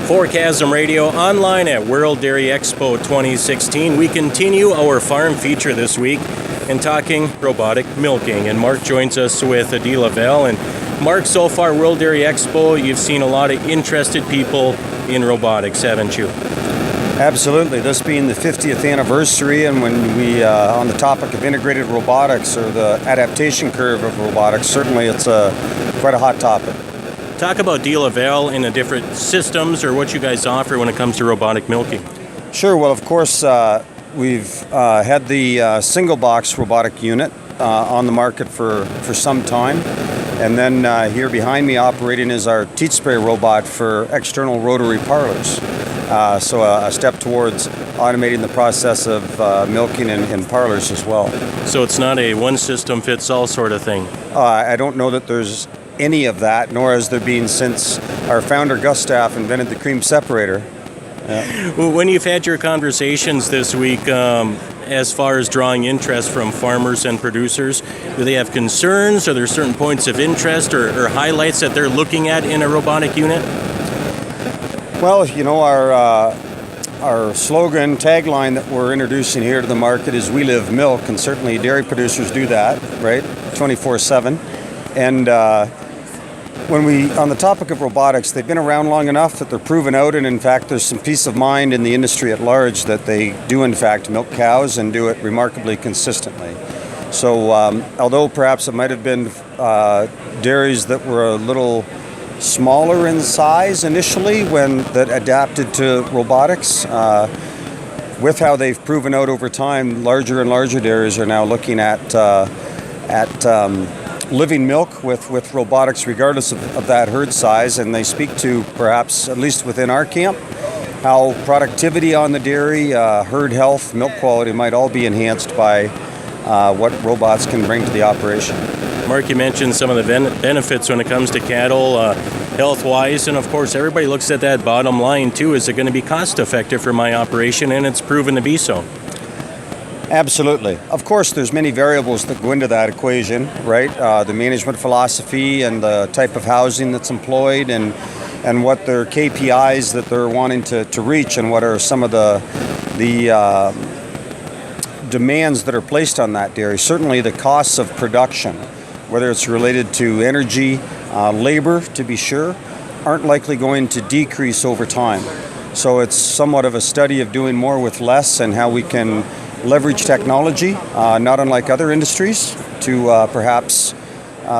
For KASM Radio, online at World Dairy Expo 2016, we continue our farm feature this week in talking robotic milking. And Mark joins us with DeLaval. And Mark, so far, World Dairy Expo, you've seen a lot of interested people in robotics, haven't you? Absolutely. This being the 50th anniversary, and when we, on the topic of integrated robotics or the adaptation curve of robotics, certainly it's quite a hot topic. Talk about DeLaval and the different systems or what you guys offer when it comes to robotic milking. Sure. Well, of course, we've had the single box robotic unit on the market for some time. And then here behind me operating is our teat spray robot for external rotary parlors. So a step towards automating the process of milking in parlors as well. So it's not a one system fits all sort of thing? I don't know that there's any of that, nor has there been since our founder Gustav invented the cream separator. Well, when you've had your conversations this week, as far as drawing interest from farmers and producers, do they have concerns? Are there certain points of interest or highlights that they're looking at in a robotic unit? Well, you know, our slogan, tagline that we're introducing here to the market is "We Live Milk," and certainly dairy producers do that, right, 24/7. And on the topic of robotics, they've been around long enough that they're proven out, and in fact there's some peace of mind in the industry at large that they do in fact milk cows and do it remarkably consistently. So although perhaps it might have been dairies that were a little smaller in size initially that adapted to robotics, with how they've proven out over time, larger and larger dairies are now looking at living milk with robotics regardless of that herd size, and they speak to, perhaps at least within our camp, how productivity on the dairy, herd health, milk quality might all be enhanced by what robots can bring to the operation. Mark, you mentioned some of the benefits when it comes to cattle, health-wise, and of course everybody looks at that bottom line too. Is it going to be cost-effective for my operation? And it's proven to be so. Absolutely. Of course, there's many variables that go into that equation, right? The management philosophy and the type of housing that's employed and what their KPIs that they're wanting to reach, and what are some of the demands that are placed on that dairy. Certainly the costs of production, whether it's related to energy, labor, to be sure, aren't likely going to decrease over time. So it's somewhat of a study of doing more with less and how we can leverage technology, not unlike other industries, to perhaps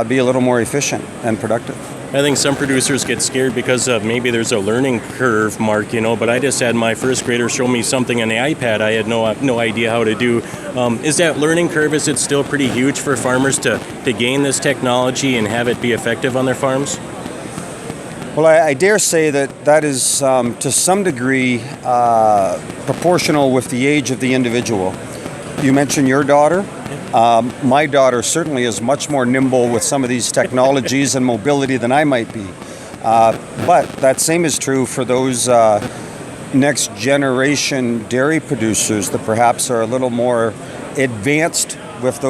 be a little more efficient and productive. I think some producers get scared because of maybe there's a learning curve, Mark, but I just had my first grader show me something on the iPad I had no idea how to do. Is that learning curve, is it still pretty huge for farmers to gain this technology and have it be effective on their farms? Well, I dare say that is to some degree proportional with the age of the individual. You mentioned your daughter. My daughter certainly is much more nimble with some of these technologies and mobility than I might be. But that same is true for those next generation dairy producers that perhaps are a little more advanced with those